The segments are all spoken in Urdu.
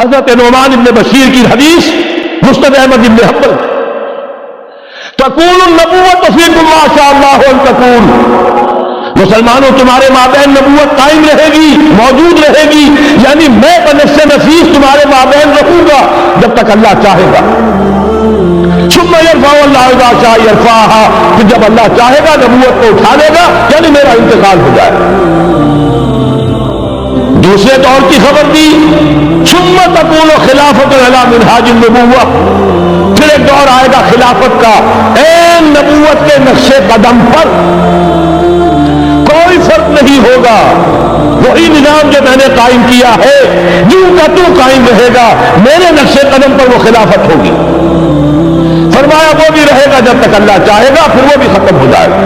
حضرت نعمان ابن بشیر کی حدیث مسند احمد ابن حنبل، تکون النبوت فیکم ما شاء اللہ ان تکون، مسلمانوں تمہارے مابین نبوت قائم رہے گی، موجود رہے گی، یعنی میں بنفس نفیس تمہارے مابین رہوں گا جب تک اللہ چاہے گا۔ ثم یرفع اللہ اذا شاء یرفعها، پھر جب اللہ چاہے گا نبوت کو اٹھا لے گا، یعنی میرا انتقال ہو جائے۔ دوسرے دور کی خبر دی، ثم تکون خلافۃ علی منہاج النبوۃ، پھر ایک دور آئے گا خلافت کا عین نبوت کے نقش قدم پر، کوئی فرق نہیں ہوگا، وہی نظام جو میں نے قائم کیا ہے یوں کا تو قائم رہے گا، میرے نقش قدم پر وہ خلافت ہوگی۔ فرمایا وہ بھی رہے گا جب تک اللہ چاہے گا، پھر وہ بھی ختم ہو جائے گا۔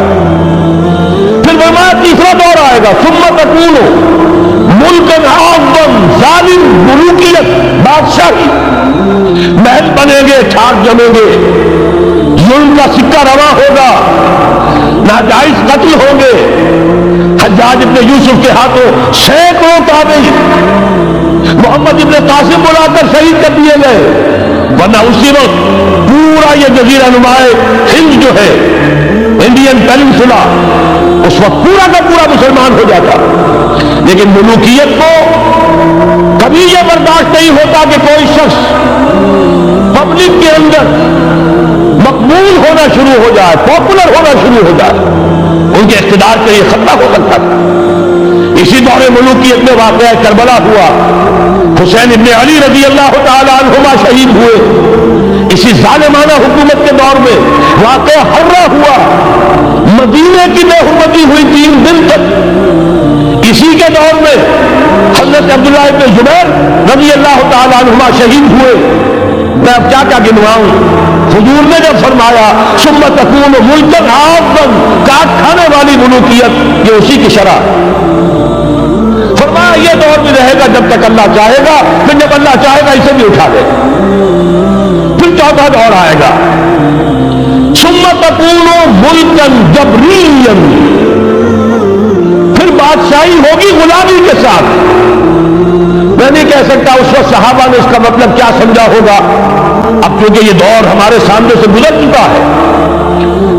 پھر فرمایا تیسرا دور آئے گا، ثم تکون ملکن عظم، ظالم ملوکیت، بادشاہی، محل بنیں گے، ٹھاٹ جمیں گے، ظلم کا سکہ رواں ہوگا، ناجائز قتل ہوں گے، حجاج ابن یوسف کے ہاتھوں سینکڑوں تابعی محمد ابن قاسم بلا کر شہید کر دیے گئے، ورنہ اسی وقت پورا یہ جزیرہ نمائے ہند جو ہے، انڈین پیننسولا، اس وقت پورا کا پورا مسلمان ہو جاتا۔ لیکن ملوکیت کو کبھی یہ برداشت نہیں ہوتا کہ کوئی شخص پبلک کے اندر مقبول ہونا شروع ہو جائے، پاپولر ہونا شروع ہو جائے، ان کے اقتدار پہ یہ خطرہ ہو سکتا تھا۔ اسی دور ملوکیت میں واقعہ کربلا ہوا، حسین ابن علی رضی اللہ تعالی عنہما شہید ہوئے۔ اسی ظالمانہ حکومت کے دور میں واقعہ ہررا ہوا، مدینے کی بے حرمتی ہوئی 3 دن تک۔ اسی کے دور میں حضرت عبداللہ ابن زبیر رضی اللہ تعالی عنہما شہید ہوئے۔ میں اب کیا گنواؤں، حضور نے جب فرمایا ثم تکون ملکن عظم، کاٹ کھانے والی ملوکیت، یہ اسی کی شرح۔ فرمایا یہ دور بھی رہے گا جب تک اللہ چاہے گا، پھر جب اللہ چاہے گا اسے بھی اٹھا دے گا۔ پھر چوتھا دور آئے گا، ثم تکون ملکن جبریا، پھر بادشاہی ہوگی غلامی کے ساتھ۔ میں نہیں کہہ سکتا اس وقت صحابہ نے اس کا مطلب کیا سمجھا ہوگا، اب کیونکہ یہ دور ہمارے سامنے سے گزر چکا ہے،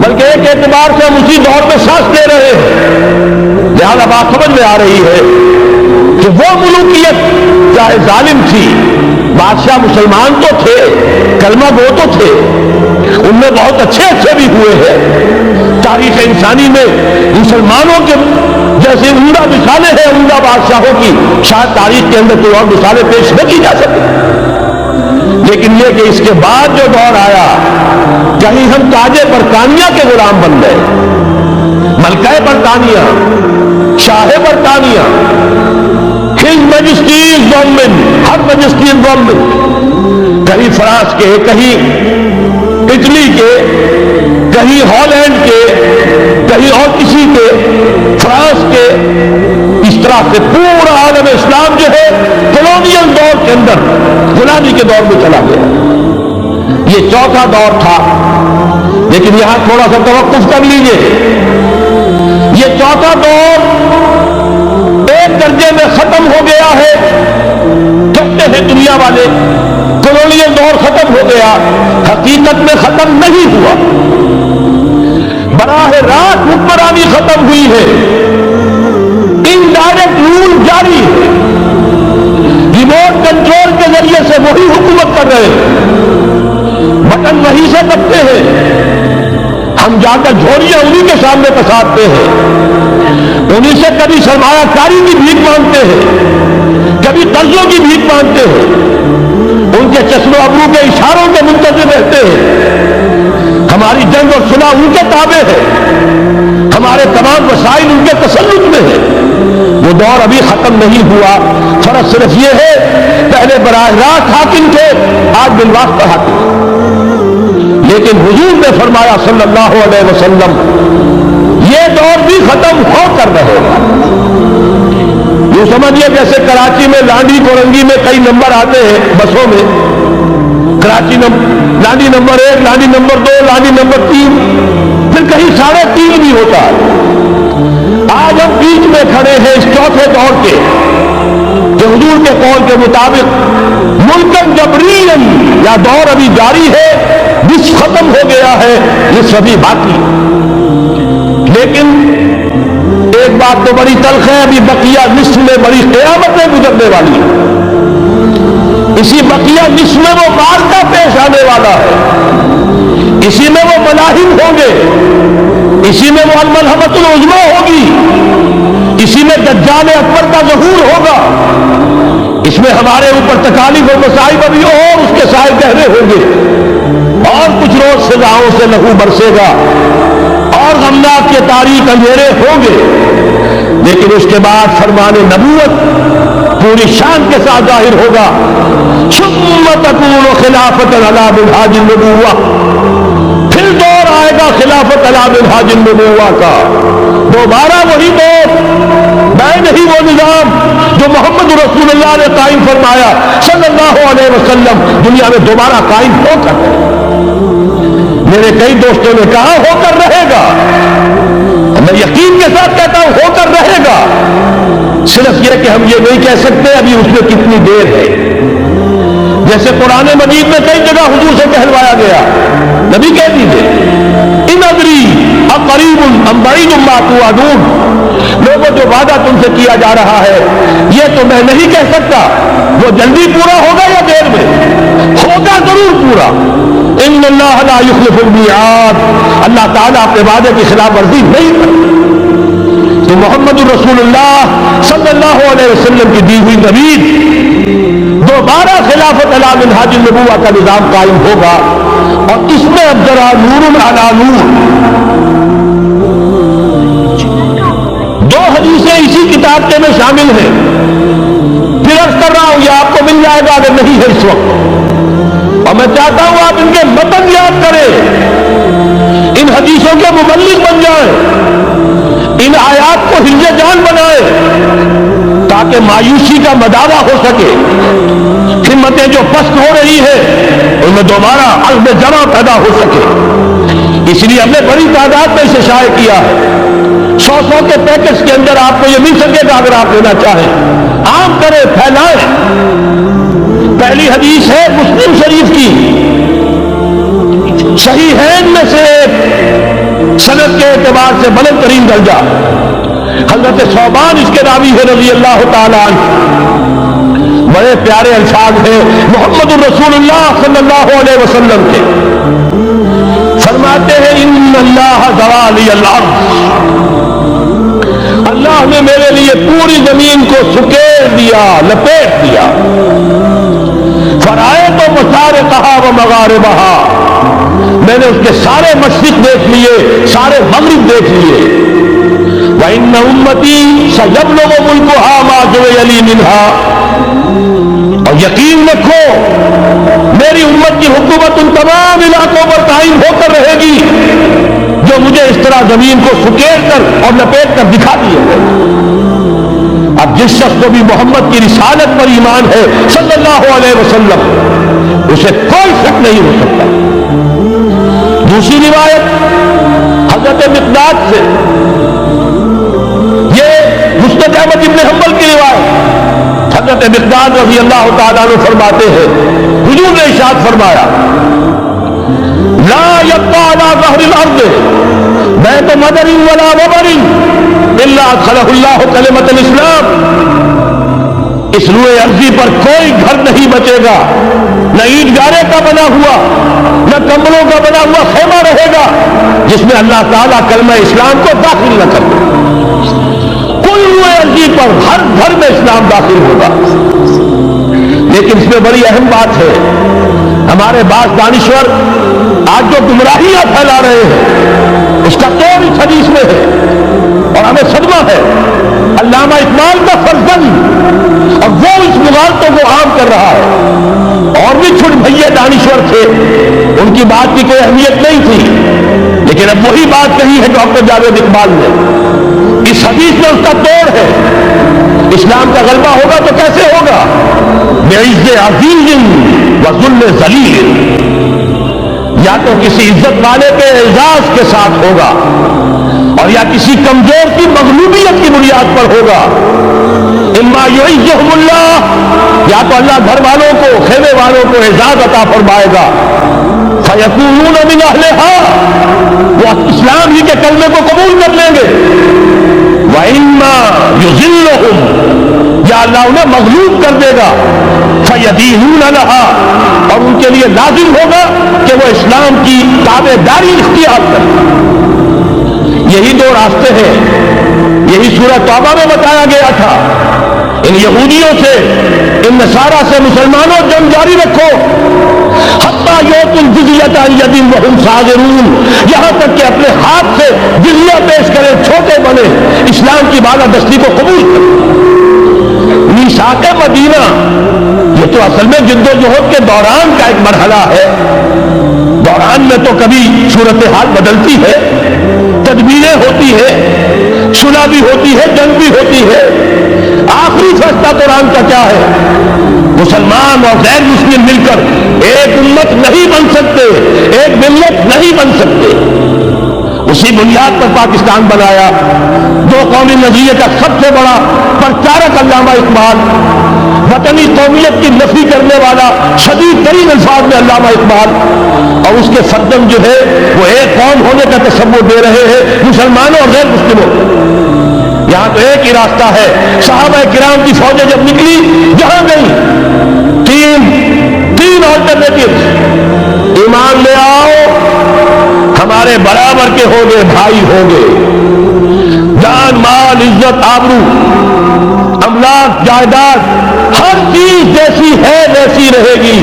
بلکہ ایک اعتبار سے ہم اسی دور میں سانس لے رہے ہیں، لہذا بات سمجھ میں آ رہی ہے کہ وہ ملوکیت چاہے ظالم تھی، بادشاہ مسلمان تو تھے، کلمہ گو تو تھے، ان میں بہت اچھے بھی ہوئے ہیں۔ تاریخ انسانی میں مسلمانوں کے جیسے عمدہ مثالیں ہیں عمدہ بادشاہوں کی، شاید تاریخ کے اندر کوئی اور مثالیں پیش نہ کی جا سکے۔ لیکن یہ کہ اس کے بعد جو دور آیا، کہیں ہم تاج برطانیہ کے غلام بن گئے، ملکہ برطانیہ، شاہ برطانیہ، ہز میجسٹیز گورنمنٹ، ہر میجسٹیز گورنمنٹ، کہیں فرانس کے، کہیں اٹلی کے، کہیں ہالینڈ کے، کہیں اور کسی کے، فرانس کے، اس طرح سے پورا عالم اسلام جو ہے کولونیل دور کے اندر غلامی کے دور میں چلا گیا۔ یہ چوتھا دور تھا، لیکن یہاں تھوڑا سا توقف کر لیجئے۔ یہ چوتھا دور ایک درجے میں ختم ہو گیا ہے، کہتے ہیں دنیا والے کولونیل دور ختم ہو گیا، حقیقت میں ختم نہیں ہوا، براہ راست حکمرانی ختم ہوئی ہے، انڈائریکٹ رول جاری ہے، ریموٹ کنٹرول کے ذریعے سے وہی حکومت کر رہے ہیں، بٹن وہیں سے دبتے ہیں، ہم جا کر جھولیاں انہی کے سامنے پسارتے ہیں، انہی سے کبھی سرمایہ کاری کی بھیک مانگتے ہیں، کبھی قرضوں کی بھیک مانگتے ہیں، ان کے چشم و ابرو کے اشاروں کے منتظر رہتے ہیں، ہماری جنگ اور صلح ان کے تابع ہے، ہمارے تمام وسائل ان کے تسلط میں ہے۔ وہ دور ابھی ختم نہیں ہوا، فرق صرف یہ ہے پہلے براہ راست حاکم تھے، آج بالواسطہ حاکم ہیں۔ لیکن حضور نے فرمایا صلی اللہ علیہ وسلم یہ دور بھی ختم ہو کر رہے گا۔ یہ سمجھیے جیسے کراچی میں لانڈی کورنگی میں کئی نمبر آتے ہیں بسوں میں، Karachi Landhi number 1، Landhi number 2، Landhi number 3، پھر کہیں 3.5 بھی ہوتا ہے۔ آج ہم بیچ میں کھڑے ہیں اس چوتھے دور کے، کہ کہ حضور کے قول کے مطابق ملکن جبرین، یا دور ابھی جاری ہے، نصف ختم ہو گیا ہے، نصف ابھی باقی. لیکن ایک بات تو بڑی تلخ ہے، ابھی بقیہ نصف میں بڑی قیامتیں گزرنے والی ہیں. اسی بقیہ نصف میں وہ معرکہ پیش آنے والا ہے، اسی میں وہ ملاحم ہوں گے، اسی میں وہ الملحمۃ العظمیٰ ہوگی، اسی میں دجال اکبر کا ظہور ہوگا، اس میں ہمارے اوپر تکالیف و مصائب ابھی اور اس کے سائے گہرے ہوں گے، اور کچھ روز سزاؤں سے لہو برسے گا، اور غمناک کے تاریک اندھیرے ہوں گے. لیکن اس کے بعد فرمان نبوت پوری شان کے ساتھ ظاہر ہوگا. ثم تکون خلافت علی منہاج النبوہ، پھر دور آئے گا خلافت علی منہاج النبوہ کا، دوبارہ وہی دور، میں نہیں وہ نظام جو محمد رسول اللہ نے قائم فرمایا صلی اللہ علیہ وسلم، دنیا میں دوبارہ قائم ہو کر. میرے کئی دوستوں نے کہا ہو کر رہے گا، میں یقین کے ساتھ کہتا ہوں ہو کر رہے گا، صرف یہ کہ ہم یہ نہیں کہہ سکتے ابھی اس میں کتنی دیر ہے. جیسے قرآن مجید میں کئی جگہ حضور سے کہلوایا گیا، نبی کہہ دیجئے ان ادری اقریب ام بعید ما توعدون، لوگوں جو وعدہ تم سے کیا جا رہا ہے یہ تو میں نہیں کہہ سکتا وہ جلدی پورا ہوگا یا دیر میں ہوگا، ضرور پورا. ان اللہ لا یخلف المیعاد، اللہ تعالیٰ اپنے وعدے کی خلاف ورزی نہیں کرتا. تو محمد رسول اللہ صلی اللہ علیہ وسلم کی دی ہوئی نوید، دوبارہ خلافت علی منہاج النبوہ کا نظام قائم ہوگا، اور اس میں اب ذرا نور علی نور. دو حدیثیں اسی کتاب کے میں شامل ہیں، پھر عرض کر رہا ہوں یہ آپ کو مل جائے گا اگر نہیں ہے اس وقت، اور میں چاہتا ہوں آپ ان کے متن یاد کریں، ان حدیثوں کے مبلغ بن جائیں، ان آیات کو حفظ جان بنائے تاکہ مایوسی کا مداوع ہو سکے، ہمتیں جو پست ہو رہی ہے ان میں دوبارہ عزم جمع پیدا ہو سکے. اس لیے ہم نے بڑی تعداد میں اسے شائع کیا ہے. 100 کے پیکٹس کے اندر آپ کو یہ مل سکے گا اگر آپ لینا چاہیں، عام کریں، پھیلائیں. پہلی حدیث ہے مسلم شریف کی، صحیحین میں سے سند کے اعتبار سے بلند ترین درجہ، حضرت ثوبان اس کے راوی ہے رضی اللہ تعالیٰ عنہ. بڑے پیارے الفاظ ہیں محمد الرسول اللہ صلی اللہ علیہ وسلم کے. فرماتے ہیں ان اللہ ذرا لی الارض، اللہ نے میرے لیے پوری زمین کو سکیڑ دیا، لپیٹ دیا. فرائے تو مشارقہا و مغاربہا، میں نے اس کے سارے مشرق دیکھ لیے، سارے مغرب دیکھ لیے. وَإِنَّ أُمَّتِي سَيَبْلُغُ مُلْكُهَا مَا جُعِلَ لِي مِنْهَا، اور یقین رکھو میری امت کی حکومت ان تمام علاقوں پر قائم ہو کر رہے گی جو مجھے اس طرح زمین کو سکیڑ کر اور لپیٹ کر دکھا دیے گئے. اب جس شخص کو بھی محمد کی رسالت پر ایمان ہے صلی اللہ علیہ وسلم، اسے کوئی شک نہیں ہو سکتا. دوسری روایت حضرت مقداد سے، یہ مسند احمد ابن حنبل کی روایت، حضرت مقداد رضی اللہ تعالیٰ عنہ فرماتے ہیں حضور نے ارشاد فرمایا لا يبقى على ظهر الارض بيت مدر ولا وبر الا ادخله الله كلمة الاسلام، اس روئے ارضی پر کوئی گھر نہیں بچے گا، نہ اینٹ گارے کا بنا ہوا نہ کمروں کا بنا ہوا خیمہ رہے گا جس میں اللہ تعالیٰ کلمہ اسلام کو داخل نہ کر دے. کوئی روئے ارضی پر ہر گھر میں اسلام داخل ہوگا. لیکن اس میں بڑی اہم بات ہے، ہمارے بعض دانشور آج جو گمراہیاں پھیلا رہے ہیں اس کا توڑ اس حدیث میں ہے، اور ہمیں صدمہ ہے. علامہ اقبال کا فرزند، اور وہ اس مغالطوں کو عام کر رہا ہے. اور بھی چھٹ بھئیے دانشور تھے، ان کی بات کی کوئی اہمیت نہیں تھی، لیکن اب وہی بات کہی ہے ڈاکٹر جاوید اقبال نے. اس حدیث میں اس کا توڑ ہے. اسلام کا غلبہ ہوگا تو کیسے ہوگا؟ بعز عزیز و ذل ذلیل، یا تو کسی عزت والے کے اعزاز کے ساتھ ہوگا، اور یا کسی کمزور کی مغلوبیت کی بنیاد پر ہوگا. اما یعزہم اللہ، یا تو اللہ گھر والوں کو، خیمے والوں کو اعزاز عطا فرمائے گا، فیکونون من اہلہا، وہ اسلام ہی کے کلمے کو قبول کر لیں گے، وَإِمَّا يُذِلُّهُمْ، یا اللہ انہیں مغلوب کر دے گا، فَيَدِينُونَ لَهَا، اور ان کے لیے لازم ہوگا کہ وہ اسلام کی تابع داری اختیار کریں۔ یہی دو راستے ہیں، یہی سورہ توبہ میں بتایا گیا تھا، ان یہودیوں سے، ان نصارہ سے مسلمانوں جنگ جاری رکھو، حتیٰ یؤتوا الجزیۃ عن ید وہم صاغرون، یہاں تک کہ اپنے ہاتھ سے جزیہ پیش کریں، چھوٹے بنے، اسلام کی بالادستی کو قبول کریں۔ میثاق مدینہ یہ تو اصل میں جد و جہد کے دوران کا ایک مرحلہ ہے، دوران میں تو کبھی صورتحال بدلتی ہے، تدبیریں ہوتی ہے، صلح بھی ہوتی ہے، جنگ بھی ہوتی ہے، آخری فیصلہ قرآن کا کیا ہے؟ مسلمان اور غیر مسلم مل کر ایک امت نہیں بن سکتے، ایک ملت نہیں بن سکتے۔ اسی بنیاد پر پاکستان بنایا، دو قومی نظریے کا سب سے بڑا پرچارک علامہ اقبال، وطنی قومیت کی نفی کرنے والا شدید ترین الفاظ میں علامہ اقبال، اور اس کے صدم جو ہے وہ ایک قوم ہونے کا تصور دے رہے ہیں مسلمانوں اور غیر مسلموں کو۔ یہاں تو ایک ہی راستہ ہے، صحابہ کرام کی فوجیں جب نکلی جہاں گئی، تین آلٹرنیٹو، ایمان لے آؤ، ہمارے برابر کے ہوگے، بھائی ہوگے، جان مال عزت آبرو املاک جائیداد ہر چیز جیسی ہے ویسی رہے گی،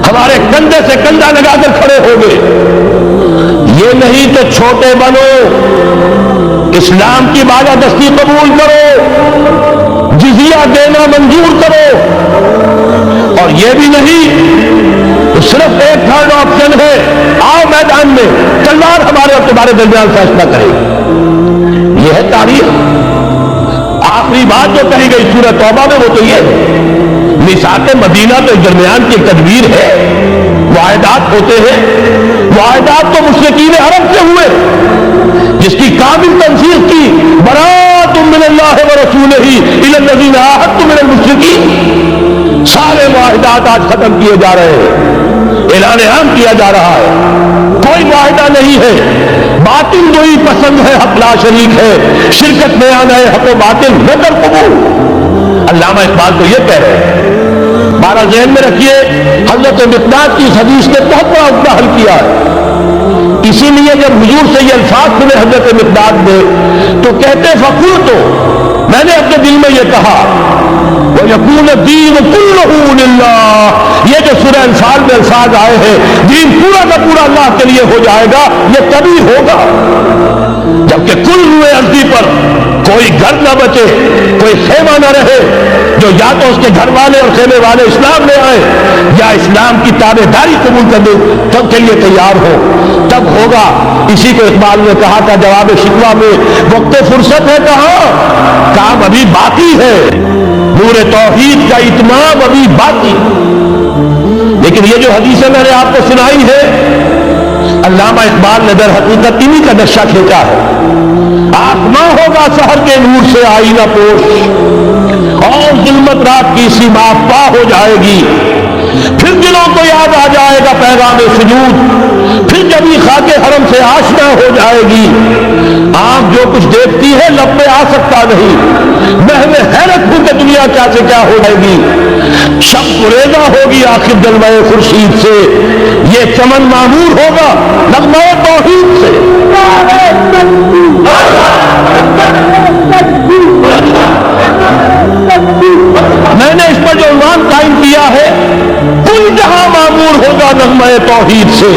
ہمارے کندھے سے کندھا لگا کر کھڑے ہوگے، یہ نہیں تو چھوٹے بنو، اسلام کی بالادستی قبول کرو، جزیہ دینا منظور کرو، اور یہ بھی نہیں تو صرف ایک تھرڈ آپشن ہے، آؤ میدان میں، تلوار ہمارے اور تمہارے درمیان فیصلہ کرے گی۔ یہ ہے تاریخ۔ آخری بات جو کہی گئی سورہ توبہ میں وہ تو یہ ہے، میثاق مدینہ تو درمیان کی تدبیر ہے، معاہدات ہوتے ہیں، معاہدات تو مشرکین عرب سے ہوئے، جس کی کامل تنسیق کی، براءۃ من اللہ ورسولہ الی الذین عاہدتم من المشرکین، سارے معاہدات آج ختم کیے جا رہے ہیں، اعلان عام کیا جا رہا ہے، کوئی معاہدہ نہیں ہے، باطل جو ہی پسند ہے حق لا شریک ہے، شرکت میں آنا ہے حق و باطل نظر قبول۔ علامہ اقبال تو یہ کہہ رہے ہیں، بارہ ذہن میں رکھیے، حضرت مقداد کی اس حدیث نے بہت بڑا عقدہ حل کیا ہے، اسی لیے جب حضور سے یہ الفاظ سنے حضرت مقداد نے تو کہتے فقول، تو میں نے اپنے دل میں یہ کہا، وَيَكُونَ الدِّينُ كُلُّهُ لِلَّهِ، یہ جو سورہ انفال میں الفاظ آئے ہیں، دین پورا کا پورا اللہ کے لیے ہو جائے گا، یہ تبھی ہوگا جبکہ کل روئے ارضی پر کوئی گھر نہ بچے، کوئی خیمہ نہ رہے جو یا تو اس کے گھر والے اور خیمے والے اسلام لے آئے یا اسلام کی تابع داری قبول کرنے تب کے لیے تیار ہو، تب ہوگا۔ اسی کو اقبال نے کہا تھا جواب شکوہ میں، وقت فرصت ہے کہاں، کام ابھی باقی ہے، نور توحید کا اتمام ابھی باقی۔ لیکن یہ جو حدیثیں میں نے آپ کو سنائی ہے، علامہ اقبال نے در حقیقت انہی کا نقشہ کھینچا ہے۔ آسماں ہوگا سحر کے نور سے آئینہ پوش، اور ظلمت رات کی سی پا ہو جائے گی، پھر دلوں کو یاد آ جائے گا پیغام سجود، پھر جبھی خاک حرم سے آشنا ہو جائے گی، آنکھ جو کچھ دیکھتی ہے لب پہ آ سکتا نہیں، محو حیرت ہوں کہ دنیا کیا سے کیا ہو جائے گی، شب گریزہ ہوگی آخر جلوہ خورشید سے، یہ چمن معمور ہوگا نغمہ توحید سے۔ میں نے اس پر جو عنوان قائم کیا ہے، کل جہاں معمور ہوگا نغمہ توحید سے،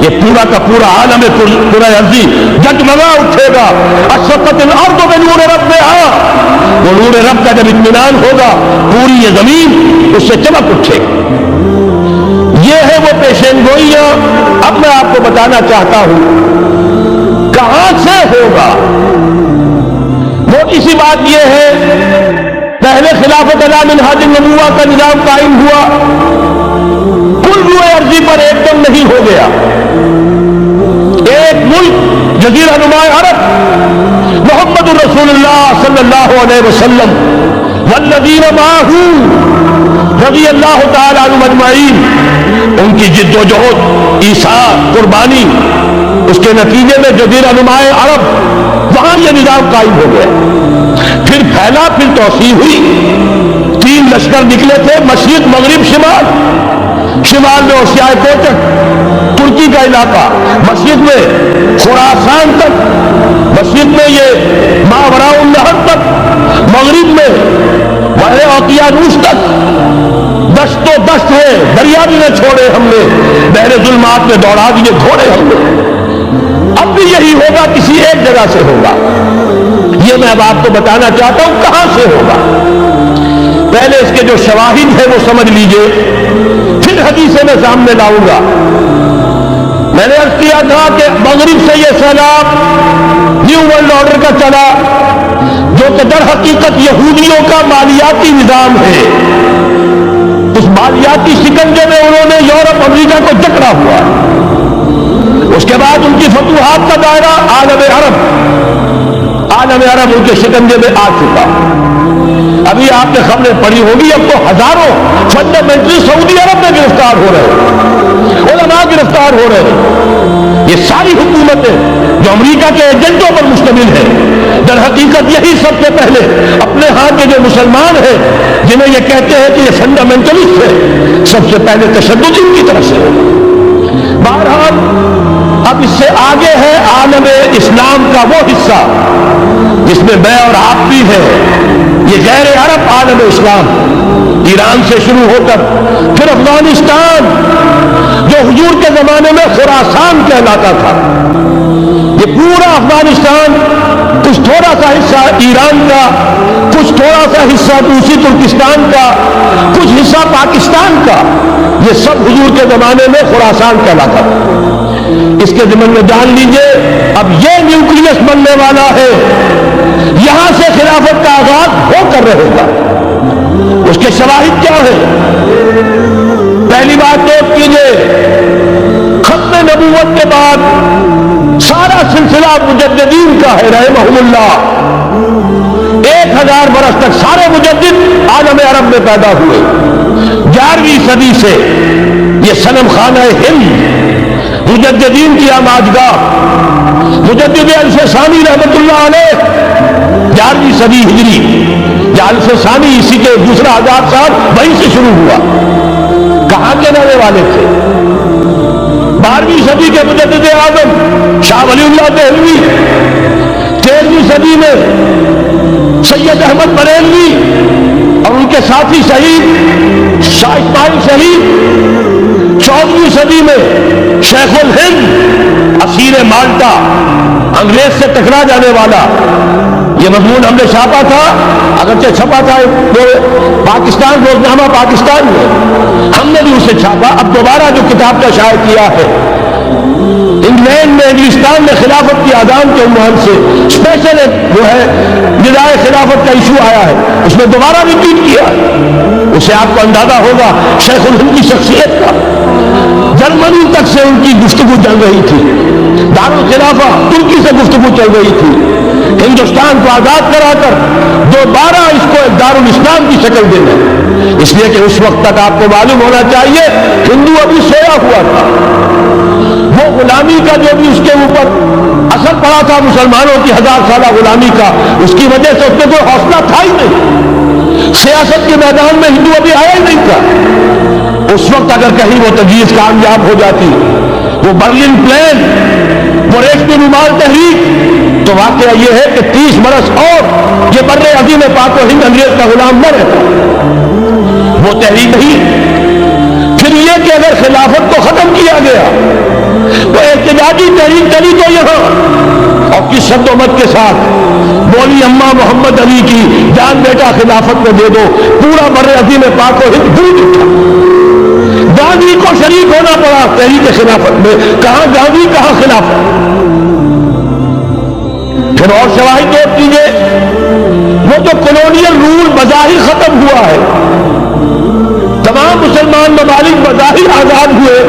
یہ پورا کا پورا عالم پورا ارضی جگمگا اٹھے گا، اشرقت الارض بنور ربہا، وہ نور رب کا جب اطمینان ہوگا پوری یہ زمین اس سے چمک اٹھے گی۔ یہ ہے وہ پیشین گوئیاں۔ اب میں آپ کو بتانا چاہتا ہوں کہاں سے ہوگا۔ موٹی سی بات یہ ہے، پہلے خلافت علی منہاج النبوہ کا نظام قائم ہوا، کل روئے ارضی پر ایک دم نہیں ہو گیا، ایک ملک جزیرہ نما عرب محمد الرسول اللہ صلی اللہ علیہ وسلم والذین معہ رضی اللہ تعالی عنہم اجمعین، ان کی جد و جہد، ایثار، قربانی، اس کے نتیجے میں جزیرہ نمائے عرب وہاں یہ نظام قائم ہو گیا۔ پھر پھیلا، پھر توسیع ہوئی، 3 لشکر نکلے تھے، مشرق، مغرب، شمال۔ شمال میں اوسیائے کوچک ترکی کا علاقہ، مشرق میں خراسان تک، مشرق میں یہ ماوراء النہر تک، مغرب میں بحر اوقیانوس تک دشت و دشت ہے، دریا بھی نہ چھوڑے ہم نے، بحر ظلمات میں دوڑا دیے گھوڑے ہم نے۔ اب بھی یہی ہوگا، کسی ایک جگہ سے ہوگا۔ یہ میں اب آپ کو بتانا چاہتا ہوں کہاں سے ہوگا۔ پہلے اس کے جو شواہد ہیں وہ سمجھ لیجئے، پھر حدیثیں میں سامنے لاؤں گا۔ میں نے عرض کیا تھا کہ مغرب سے یہ سیلاب نیو ورلڈ آرڈر کا چلا، جو کہ در حقیقت یہودیوں کا مالیاتی نظام ہے۔ اس مالیاتی شکنجے میں انہوں نے یورپ، امریکہ کو جکڑا ہوا۔ اس کے بعد ان کی فتوحات کا دائرہ عالم عرب ان کے شکنجے میں آ چکا۔ ابھی آپ نے خبریں پڑھی ہوگی، اب تو ہزاروں فنڈامنٹلی سعودی عرب میں گرفتار ہو رہے ہیں، علماء گرفتار ہو رہے ہیں۔ یہ ساری حکومتیں جو امریکہ کے ایجنٹوں پر مشتمل ہیں، در حقیقت یہی سب سے پہلے اپنے ہاں کے جو مسلمان ہیں، جنہیں یہ کہتے ہیں کہ یہ فنڈامنٹلسٹ ہے، سب سے پہلے تشدد ان کی طرف سے۔ بہرحال اب اس سے آگے ہے عالم اسلام کا وہ حصہ جس میں میں اور آپ بھی ہیں، یہ غیر عرب عالم اسلام، ایران سے شروع ہو کر پھر افغانستان، جو حضور کے زمانے میں خراسان کہلاتا تھا، یہ پورا افغانستان، کچھ تھوڑا سا حصہ ایران کا، کچھ تھوڑا سا حصہ دوسری ترکستان کا، کچھ حصہ پاکستان کا، یہ سب حضور کے زمانے میں خراسان کہلاتا تھا۔ اس کے ضمن میں جان لیجئے اب یہ نیوکلیس بننے والا ہے، یہاں سے خلافت کا آغاز ہو کر رہے گا۔ اس کے شواہد کیا ہے؟ پہلی بات نوٹ کیجئے، ختم نبوت کے بعد سارا سلسلہ مجددین کا ہے رحمہم اللہ۔ 1000 برس تک سارے مجدد عالم عرب میں پیدا ہوئے۔ 11ویں صدی سے یہ صنم خانہ ہند، مجددین کی آماجگاہ، مجدد الف ثانی رحمت اللہ علیہ 11ویں صدی ہجری، یا الف ثانی اسی کے دوسرا 1000 سال وہیں سے شروع ہوا۔ کہاں کے رہنے والے تھے؟ 12ویں صدی کے مجدد اعظم شاہ ولی اللہ دہلوی، 13ویں صدی میں سید احمد بریلوی اور ان کے ساتھی شہید شاہ اسماعیل شہید، 14ویں صدی میں شیخ الہند اسیر مالٹا، انگریز سے ٹکرا جانے والا، یہ مضمون ہم نے چھاپا تھا، اگرچہ چھپا تھا پاکستان روزنامہ پاکستان میں، ہم نے بھی اسے چھاپا، اب دوبارہ جو کتاب کا شائع کیا ہے۔ انگلینڈ میں، انگلستان میں خلافت کی اذان کے عنوان سے اسپیشل جو ہے ندائے خلافت کا ایشو آیا ہے، اس میں دوبارہ ریپیٹ کیا ہے۔ اسے آپ کو اندازہ ہوگا شیخ الہند کی شخصیت کا۔ جرمنی تک سے ان کی گفتگو چل رہی تھی، دارالخلافہ ترکی سے گفتگو چل رہی تھی، ہندوستان کو آزاد کرا کر دوبارہ اس کو ایک دارالاسلام کی شکل دینا، اس لیے کہ اس وقت تک آپ کو معلوم ہونا چاہیے ہندو ابھی سویا ہوا تھا۔ وہ غلامی کا جو بھی اس کے اوپر اثر پڑا تھا مسلمانوں کی 1000 سالہ غلامی کا، اس کی وجہ سے اس میں کوئی حوصلہ تھا ہی نہیں، سیاست کے میدان میں ہندو ابھی آیا ہی نہیں تھا۔ اس وقت اگر کہیں وہ تجویز کامیاب ہو جاتی، وہ برلن پلان، وہ ریشمی رومال تحریک، تو واقعہ یہ ہے کہ 30 برس اور یہ بر عظیم پاک و ہند انگریز کا غلام نہ رہتا۔ وہ تحریک نہیں۔ پھر یہ کہ اگر خلافت کو ختم کیا گیا تو احتجاجی تحریک چلی تو یہاں، اور کس شد و مت کے ساتھ بولی اماں محمد علی کی جان بیٹا خلافت کو دے دو، پورا بر عظیم پاک و ہند ڈوب اٹھا۔ گاندھی کو شریک ہونا پڑا تحریک خلافت میں، کہاں گاندھی کہاں خلافت۔ پھر اور شواہد نوٹ کیجیے، وہ جو کولونیل رول بظاہر ختم ہوا ہے، تمام مسلمان ممالک بظاہر آزاد ہوئے،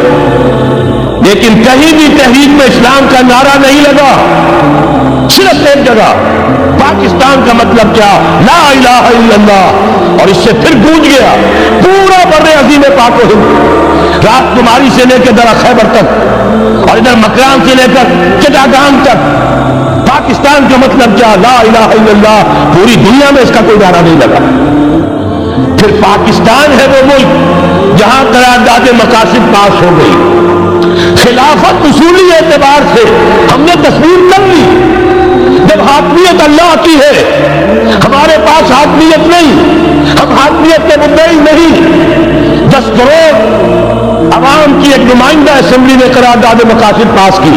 لیکن کہیں بھی تحریک میں اسلام کا نعرہ نہیں لگا، صرف ایک جگہ پاکستان کا مطلب کیا؟ لا الہ الا اللہ. اور اس سے پھر گونج گیا پورا بر عظیم پاک و ہند، رات کماری سے لے کے درہ خیبر تک اور ادھر مکران سے لے کر چٹاگان تک. پاکستان کا مطلب کیا؟ لا الہ الا اللہ. پوری دنیا میں اس کا کوئی نعرہ نہیں لگا. پھر پاکستان ہے وہ ملک جہاں قرارداد مقاصد پاس ہو گئی. خلافت اصولی اعتبار سے ہم نے تصویر کر لی. جب حاکمیت اللہ کی ہے، ہمارے پاس حاکمیت نہیں، ہم حاکمیت کے مدعی نہیں. 10 کروڑ عوام کی ایک نمائندہ اسمبلی نے قرارداد مقاصد پاس کی،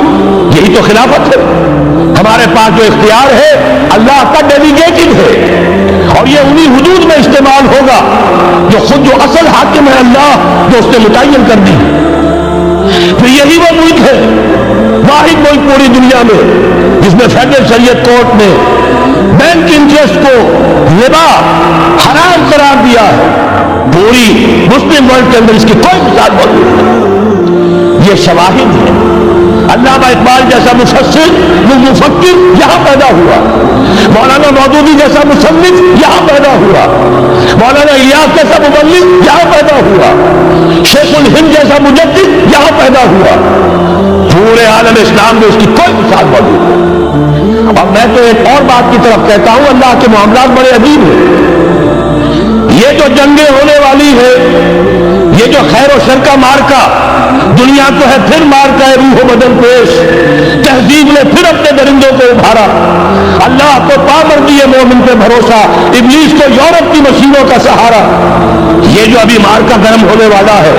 یہی تو خلافت ہے. ہمارے پاس جو اختیار ہے اللہ کا ڈیلیگیٹڈ ہے، اور یہ انہی حدود میں استعمال ہوگا جو خود جو اصل حاکم ہے اللہ، جو اس نے متعین کر دی. پھر یہی وہ ملک ہے، واحد ملک پوری دنیا میں جس میں فیڈرل شریعت کورٹ نے بینک انٹرسٹ کو ربا حرام قرار دیا ہے. پوری مسلم ورلڈ کے اندر اس کی کوئی مثال موجود نہیں. یہ شواہد ہے. علامہ اقبال جیسا مفسر مفکر یہاں پیدا ہوا، مولانا مودودی جیسا مصنف یہاں پیدا ہوا، مولانا الیاس جیسا مبلغ یہاں پیدا ہوا، شیخ الہند جیسا مجدد یہاں پیدا ہوا. پورے عالم اسلام میں اس کی کوئی مثال موجود نہیں. اور میں تو ایک اور بات کی طرف کہتا ہوں، اللہ کے معاملات بڑے عجیب ہیں. یہ جو جنگیں ہونے والی ہے، یہ جو خیر و شر کا مارکا دنیا کو ہے، پھر مارکا ہے روح و بدن پیش. تہذیب نے پھر اپنے درندوں کو ابھارا. اللہ کو پامردی مومن پہ بھروسہ، ابلیس کو یورپ کی مشینوں کا سہارا. یہ جو ابھی مارکا گرم ہونے والا ہے،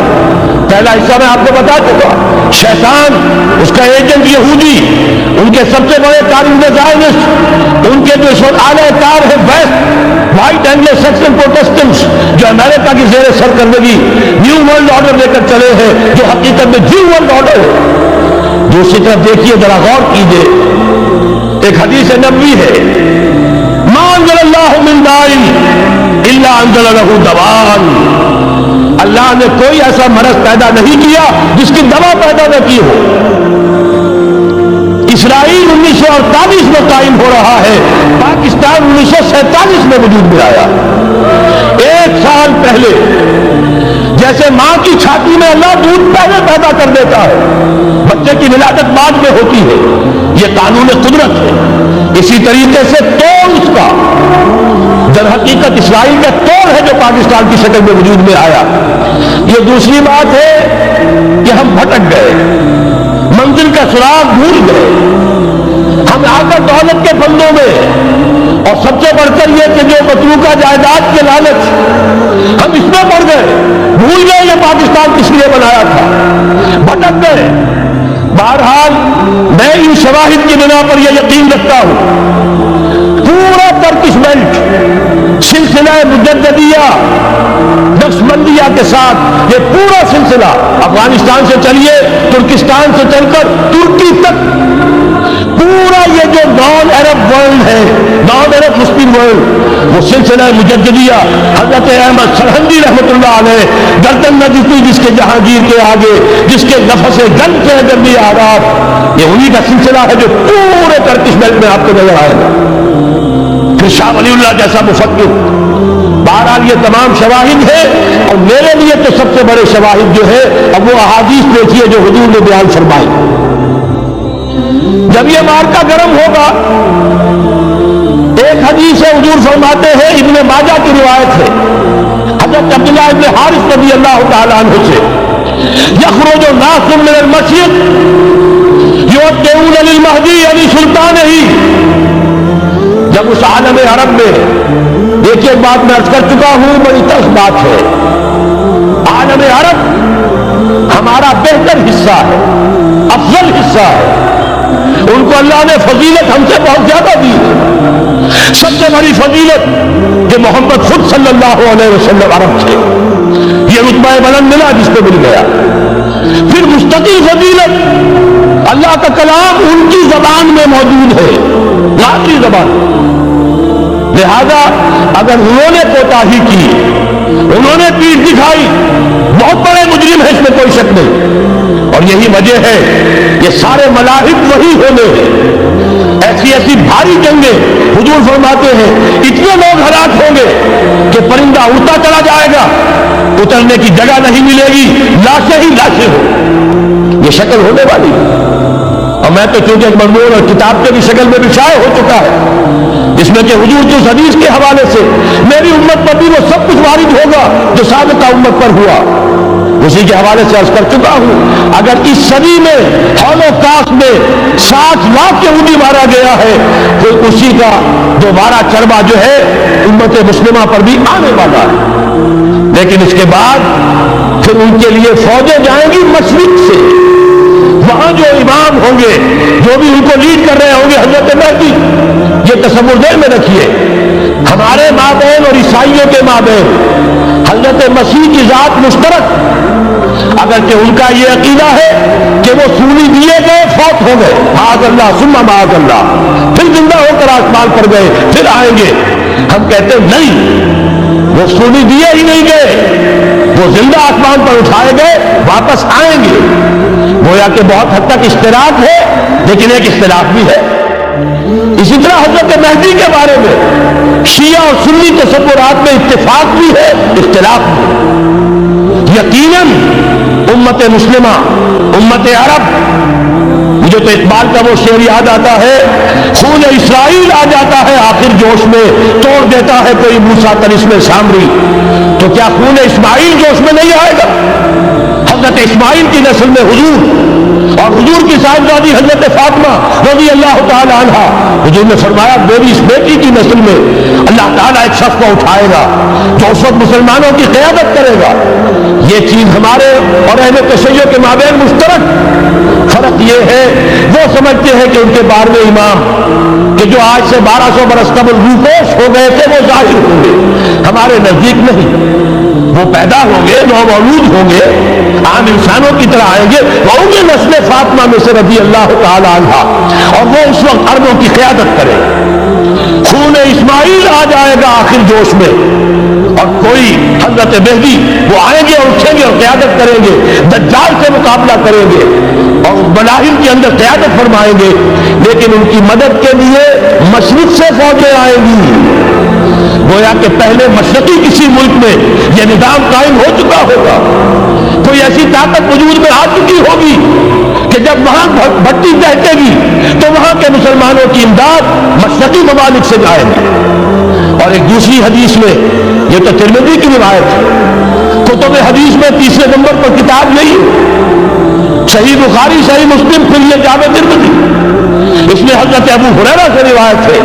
پہلا حصہ میں آپ کو بتا چکا. شیطان، اس کا ایجنٹ یہودی، ان کے سب سے بڑے کارندے زائنسٹ، ان کے جو اس وقت اعلی کار ہے ویسٹ وائٹ اینگلو سیکسن پروٹسٹنٹس، جو امریکہ کی زیر سرکردگی نیو ورلڈ آرڈر لے کر چلے ہیں، جو حقیقت میں نیو ورلڈ آرڈر ہے. دوسری طرف دیکھیے، ذرا غور کیجیے، ایک حدیث نبوی ہے، ما انزل اللہ من داء الا انزل له دواء. اللہ نے کوئی ایسا مرض پیدا نہیں کیا جس کی دوا پیدا نہ کی ہو. اسرائیل 1948 میں قائم ہو رہا ہے، پاکستان 1947 میں وجود میں آیا. 1 سال پہلے جیسے ماں کی چھاتی میں اللہ دودھ پہلے پیدا کر دیتا ہے، بچے کی ولادت بعد میں ہوتی ہے. یہ قانون قدرت ہے. اسی طریقے سے توڑ اس کا در حقیقت اسرائیل کا توڑ ہے جو پاکستان کی شکل میں وجود میں آیا. یہ دوسری بات ہے کہ ہم بھٹک گئے، منزل کا سراغ بھول گئے. ہم آ کر دولت کے پھندوں میں، اور سب سے بڑھ کر یہ کہ جو متروکہ جائیداد کے لالچ، ہم اس میں پڑ گئے، بھول گئے یہ پاکستان کس لیے بنایا تھا، بھٹک گئے. بہرحال میں ان شواہد کی بنا پر یہ یقین رکھتا ہوں، پورا ترکش بیلٹ سلسلہ مجددیہ نقشبندیہ کے ساتھ، یہ پورا سلسلہ افغانستان سے چلیے ترکستان سے چل کر ترکی تک، پورا یہ جو نان عرب ورلڈ ہے، نان عرب مسلم ورلڈ، وہ سلسلہ مجددیہ حضرت احمد سرہندی رحمۃ اللہ علیہ گردن نہ دیتی جس کے جہانگیر کے آگے، جس کے نفس گن کے اندر بھی آراب، یہ انہی کا سلسلہ ہے جو پورے ترکش بیلٹ میں آپ کو نظر آئے گا. پھر شاہ ولی اللہ جیسا مفکر. بہرحال یہ تمام شواہد ہے، اور میرے لیے تو سب سے بڑے شواہد جو ہے اب وہ احادیث دیکھیے جو حضور نے بیان فرمائی. جب یہ مارکا گرم ہوگا، ایک حدیث ہے حضور فرماتے ہیں، ابن ماجہ کی روایت ہے حضرت عبداللہ ابن حارث رضی اللہ تعالیٰ عنہ سے، یخرج ناس من المشرق یودعون للمہدی علی سلطانہ. جب اس عالم عرب میں، دیکھیے ایک بات میں عرض کر چکا ہوں، بڑی تلخ بات ہے، عالم عرب ہمارا بہتر حصہ ہے، افضل حصہ ہے. ان کو اللہ نے فضیلت ہم سے بہت زیادہ دی ہے. سب سے بڑی فضیلت کہ محمد خود صلی اللہ علیہ وسلم عرب تھے، یہ رتبہ بلند ملا جس کو مل گیا. پھر مستقل فضیلت، اللہ کا کلام ان کی زبان میں موجود ہے، لاطری زبان. لہذا اگر انہوں نے کوتاہی کی، انہوں نے پیٹھ دکھائی، بہت بڑے مجرم ہے، اس میں کوئی شک نہیں. اور یہی وجہ ہے یہ سارے ملاحق وہی ہونے ہیں. ایسی ایسی ایسی بھاری جنگیں حضور فرماتے ہیں اتنے لوگ ہلاک ہوں گے کہ پرندہ اڑتا چلا جائے گا، اترنے کی جگہ نہیں ملے گی، لاشیں ہی لاشیں ہوں، یہ شکل ہونے والی ہے۔ اور میں تو چونکہ ایک مضمون اور کتاب کے بھی شکل میں بھی شائع ہو چکا ہے، جس میں کہ حضور کی اس حدیث کے حوالے سے میری امت پر بھی وہ سب کچھ وارد ہوگا جو سابقہ امت پر ہوا، اسی کے حوالے سے عرض کر چکا ہوں۔ اگر اس صدی میں ہولوکاسٹ میں 60 لاکھ یہودی مارا گیا ہے تو اسی کا دوبارہ چربا جو ہے امت مسلمہ پر بھی آنے والا ہے، لیکن اس کے بعد پھر ان کے لیے فوجیں جائیں گی مشرق سے، وہاں جو امام ہوں گے، جو بھی ان کو لیڈ کر رہے ہوں گے حضرت مہدی، یہ تصور ذہن میں رکھیے، ہمارے مابین اور عیسائیوں کے مابین حضرت مسیح کی ذات مشترک، اگرچہ ان کا یہ عقیدہ ہے کہ وہ سولی دیے گئے فوت ہو گئے، معاذ اللہ ثم معاذ اللہ، پھر زندہ ہو کر آسمان پر گئے، پھر آئیں گے، ہم کہتے ہیں نہیں، وہ سولی دیے ہی نہیں گئے، وہ زندہ آسمان پر اٹھائے گئے، واپس آئیں گے۔ گویا کہ بہت حد تک اشتراک ہے، لیکن ایک اختلاف بھی ہے۔ اسی طرح حضرت مہدی کے بارے میں شیعہ اور سنی تصورات میں اتفاق بھی ہے، اختلاف بھی۔ یقیناً امت مسلمہ، امت عرب، مجھے تو اقبال کا وہ شعر یاد آتا ہے، خون اسرائیل آ جاتا ہے آخر جوش میں، توڑ دیتا ہے کوئی موسیٰ طلسم سامری، تو کیا خون اسماعیل جوش میں نہیں آئے گا؟ حضرت اسماعیل کی نسل میں حضور اور حضور کی صاحبزادی حضرت فاطمہ رضی اللہ تعالی عنہ، حضور نے فرمایا میری اس بیٹی کی نسل میں اللہ تعالیٰ ایک شخص کو اٹھائے گا جو اس وقت مسلمانوں کی قیادت کرے گا۔ یہ چیز ہمارے اور اہل تشیع کے مابین مشترک، فرق یہ ہے وہ سمجھتے ہیں کہ ان کے 12ویں امام کہ جو آج سے 1200 برس قبل روپوش ہو گئے تھے وہ ظاہر ہوں گے، ہمارے نزدیک نہیں، وہ پیدا ہوں گے، نومولود ہوں گے، عام انسانوں کی طرح آئیں گے، وہ ہوں گے نسل فاطمہ میں سے رضی اللہ تعالی عنہ، اور وہ اس وقت عربوں کی قیادت کرے۔ خون اسماعیل آ جائے گا آخر جوش میں، اور کوئی حضرت مہدی وہ آئیں گے اور اٹھیں گے اور قیادت کریں گے، دجال سے مقابلہ کریں گے اور ملاحم کے اندر قیادت فرمائیں گے، لیکن ان کی مدد کے لیے مشرق سے فوجیں آئیں گی۔ گویا کہ پہلے مشرقی کسی ملک میں یہ نظام قائم ہو چکا ہوگا، کوئی ایسی طاقت وجود میں آ چکی ہوگی کہ جب وہاں بھٹی دہکے گی تو وہاں کے مسلمانوں کی امداد مشرقی ممالک سے جائے گی۔ اور ایک دوسری حدیث میں، یہ تو ترمذی کی روایت ہے، کتب حدیث میں تیسرے نمبر پر کتاب یہی ہے، صحیح بخاری، صحیح مسلم، پھر یہ جامع ترمذی، اس میں حضرت ابو ہریرہ سے روایت ہے،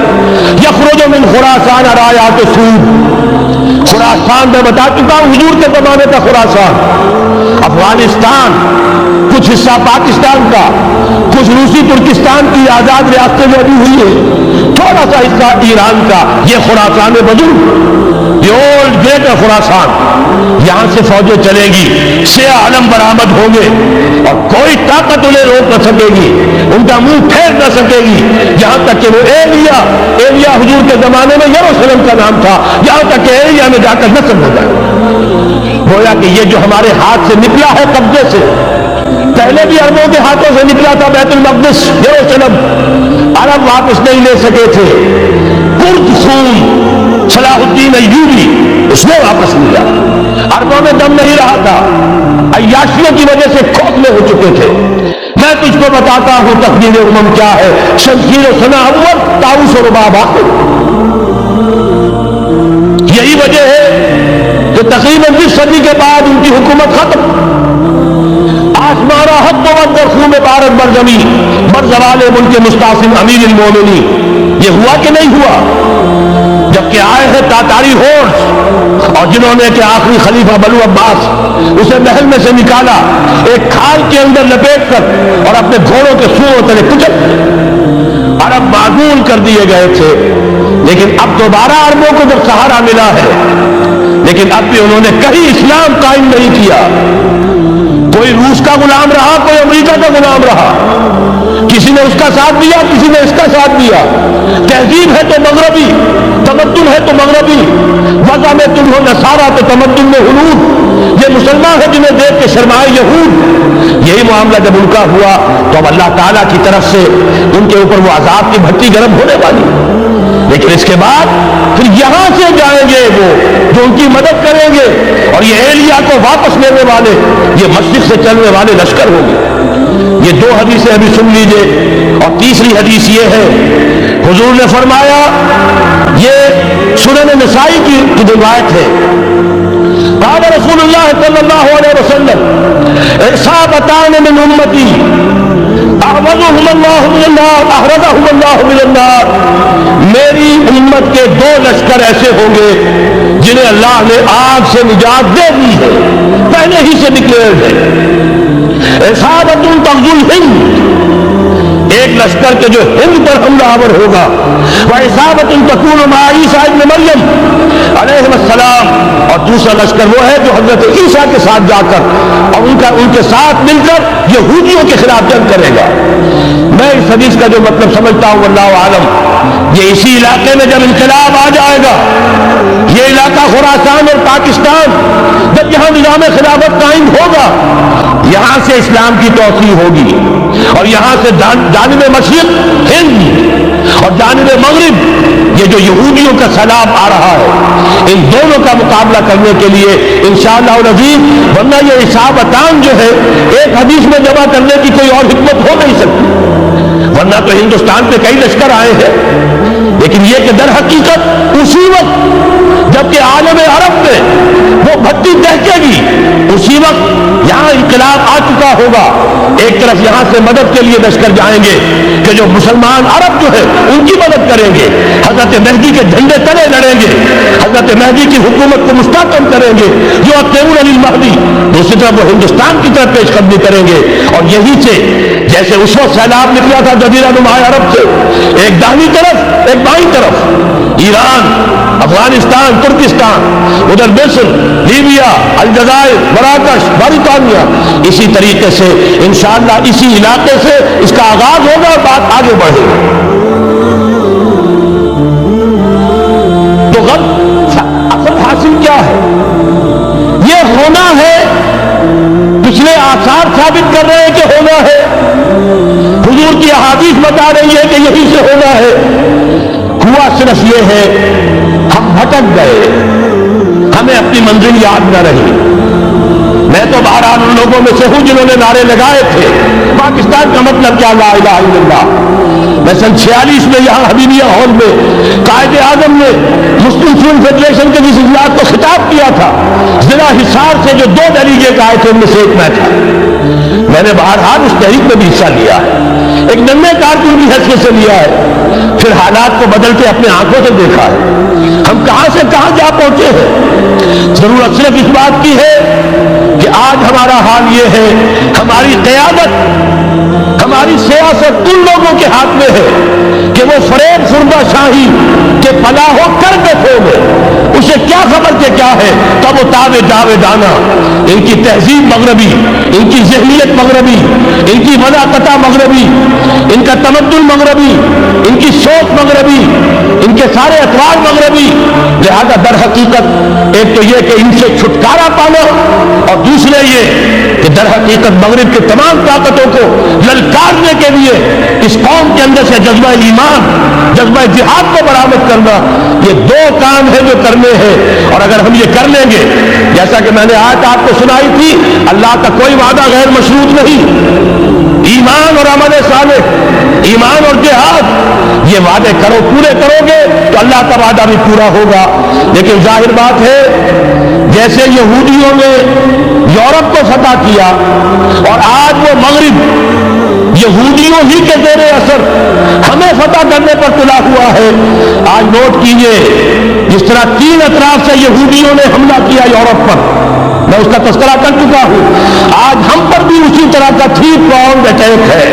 یخرج من خراسان رایات سود، خراسان میں بتا چکا ہوں حضور کے زمانے کا خراسان، افغانستان، کچھ حصہ پاکستان کا، کچھ روسی ترکستان کی آزاد ریاستیں جو ابھی ہوئی ہے، تھوڑا سا حصہ ایران کا، یہ خراسان بزرگ، یہ اولڈ گریٹر خراسان، یہاں سے فوجیں چلیں گی، سیاہ علم برآمد ہوں گے اور کوئی طاقت انہیں روک نہ سکے گی، ان کا منہ پھیر نہ سکے گی، یہاں تک کہ وہ ایلیا حضور کے زمانے میں یروشلم کا نام تھا، یہاں تک کہ ایلیا میں جا کر نسل ہو جائے۔ گویا کہ یہ جو ہمارے ہاتھ سے نکلا ہے قبضے سے، پہلے بھی عربوں کے ہاتھوں سے نکلا تھا بیت المقدس، یروشلم، عرب واپس نہیں لے سکے تھے، کرد خون صلاح الدین ایوبی اس نے واپس لیا، عربوں میں دم نہیں رہا تھا، عیاشیوں کی وجہ سے کھوکھلے ہو چکے تھے۔ میں تجھ کو بتاتا ہوں تقدیر امم کیا ہے، شمشیر و سنا اول، طاؤس و رباب آخر۔ یہی وجہ ہے کہ تقریباً 20 صدی کے بعد ان کی حکومت ختم، آسمانہ حق و خون بارت بر زمین بر زوال ملک مستعصم امیر المومنین، یہ ہوا کہ نہیں ہوا؟ جبکہ آئے ہیں تاتاری ہورس، اور جنہوں نے کہ آخری خلیفہ بنو عباس اسے محل میں سے نکالا، ایک کھال کے اندر لپیٹ کر اور اپنے گھوڑوں کے سوروں تلے کچل، عرب معزول کر دیے گئے تھے، لیکن اب دوبارہ عربوں کو جب سہارا ملا ہے، لیکن اب بھی انہوں نے کہیں اسلام قائم نہیں کیا، کوئی روس کا غلام رہا، کوئی امریکہ کا غلام رہا، کسی نے اس کا ساتھ دیا، کسی نے اس کا ساتھ دیا، تہذیب ہے تو مغربی، تمدن ہے تو مغربی، وضع میں تم ہو نصارہ تو تمدن میں ہنود، یہ مسلمان ہے جنہیں دیکھ کے شرمائے یہود۔ یہی معاملہ جب ان کا ہوا تو اب اللہ تعالیٰ کی طرف سے ان کے اوپر وہ عذاب کی بھٹی گرم ہونے والی، لیکن اس کے بعد پھر یہاں سے جائیں گے وہ جو ان کی مدد کریں گے، اور یہ ایلیا کو واپس لینے والے، یہ مشرق سے چلنے والے لشکر ہوں گے۔ یہ دو حدیثیں ابھی سن لیجئے، اور تیسری حدیث یہ ہے، حضور نے فرمایا، یہ سنن نسائی کی روایت ہے، قال رسول اللہ صلی اللہ علیہ وسلم عصابتان من امتی احرزهم اللہ من النار، احرزهم اللہ من النار، میری امت کے دو لشکر ایسے ہوں گے جنہیں اللہ نے آگ سے نجات دے دی ہے، پہلے ہی سے ڈکلیئرڈ ہے۔ عصابۃ تغزو الہند، ایک لشکر کے جو ہند پر حملہ آور ہوگا، وعصابۃ تکون مع عیسیٰ ابن مریم علیہ السلام، اور دوسرا لشکر وہ ہے جو حضرت عیسیٰ کے ساتھ جا کر اور ان کے ساتھ مل کر یہودیوں کے خلاف جنگ کرے گا۔ میں اس حدیث کا جو مطلب سمجھتا ہوں واللہ عالم، یہ اسی علاقے میں جب انقلاب آ جائے گا، یہ علاقہ خراسان اور پاکستان، جب یہاں نظام خلافت قائم ہوگا، یہاں سے اسلام کی توسیع ہوگی، اور یہاں سے جانب مشرق ہند اور جانب مغرب یہ جو یہودیوں کا سیلاب آ رہا ہے، ان دونوں کا مقابلہ کرنے کے لیے انشاءاللہ العزیز، ورنہ یہ عصابتان جو ہے ایک حدیث میں جمع کرنے کی کوئی اور حکمت ہو نہیں سکتی، ورنہ تو ہندوستان پہ کئی لشکر آئے ہیں، لیکن یہ کہ در حقیقت اسی وقت جبکہ عالم عرب میں وہ بھٹی دہکے گی، اسی وقت یہاں انقلاب آ چکا ہوگا، ایک طرف یہاں سے مدد کے لیے لشکر جائیں گے کہ جو مسلمان عرب جو ہے ان کی مدد کریں گے، حضرت مہدی کے جھنڈے تلے لڑیں گے، حضرت مہدی کی حکومت کو مستحکم کریں گے، جو اطیعون علی المہدی، دوسری طرف وہ ہندوستان کی طرف پیش قدمی کریں گے، اور یہی سے جیسے اس وقت سیلاب نکلا تھا جزیرہ نما عرب سے، ایک داہنی طرف ایک بائیں طرف، ایران، افغانستان، ترکستان، ادھر مصر، لیبیا، الجزائر، مراکش، موریتانیہ، اسی طریقے سے انشاءاللہ اسی علاقے سے اس کا آغاز ہوگا اور بات آگے بڑھے گی۔ تو اصل حاصل کیا ہے؟ یہ ہونا ہے، پچھلے آثار ثابت کر رہے ہیں کہ ہونا ہے، حضور کی احادیث بتا رہی ہے کہ یہی سے ہونا ہے، ہوا صرف یہ ہے ہم بھٹک گئے، ہمیں اپنی منزل یاد نہ رہی۔ میں تو بہرحال ان لوگوں میں سے ہوں جنہوں نے نعرے لگائے تھے پاکستان کا مطلب کیا، لا الہ الا اللہ۔ میں سن 46 میں یہاں حبیبیہ ہال میں قائد اعظم نے مسلم اسٹوڈنٹ فیڈریشن کے جس اجلاس کو خطاب کیا تھا، ضلع حصار سے جو 2 ڈیلیگیٹ آئے تھے ان میں سے ایک میں تھا۔ میں نے بہرحال اس تحریک میں بھی حصہ لیا ہے، ایک ننھے کارکن کی حیثیت سے لیا ہے، پھر حالات کو بدلتے اپنے آنکھوں سے دیکھا ہے، ہم کہاں سے کہاں جا پہنچے ہیں۔ ضرورت صرف اس بات کی ہے کہ آج ہمارا حال یہ ہے، ہماری قیادت، ہماری سیاست ان لوگوں کے ہاتھ میں ہے کہ وہ فریب فردہ شاہی کے پلاح و کر بیٹھے ہوئے، اسے کیا خبر کہ کیا ہے، تب وہ تاب جاویدانہ، ان کی تہذیب مغربی، ان کی ذہنیت مغربی، ان کی وضاقتہ مغربی، ان کا تمدن مغربی، ان کی سوچ مغربی، ان کے سارے اطوار مغربی، لہذا در حقیقت ایک تو یہ کہ ان سے چھٹکارا پانا، اور دوسرے یہ کہ در حقیقت مغرب کے تمام طاقتوں کو للکارنے کے لیے اس قوم کے اندر سے جذبہ ایمان، جذبہ جہاد کو برآمد کرنا، یہ 2 کام ہیں جو کرنے ہیں، اور اگر ہم یہ کر لیں گے، جیسا کہ میں نے آیت آپ کو سنائی تھی، اللہ کا کوئی وعدہ غیر مشروط نہیں، ایمان اور عمل صالح، ایمان اور جہاد، یہ وعدے پورے کرو گے تو اللہ کا وعدہ بھی پورا ہوگا۔ لیکن ظاہر بات ہے جیسے یہودیوں نے یورپ کو فتح کیا اور آج وہ مغرب یہودیوں ہی کے زیر اثر ہمیں فتح کرنے پر تلا ہوا ہے، آج نوٹ کیجئے جس طرح 3 اطراف سے یہودیوں نے حملہ کیا یورپ پر، میں اس کا تذکرہ کر چکا ہوں، آج ہم پر بھی اسی طرح کا 3 پراؤنڈ اٹیک ہے۔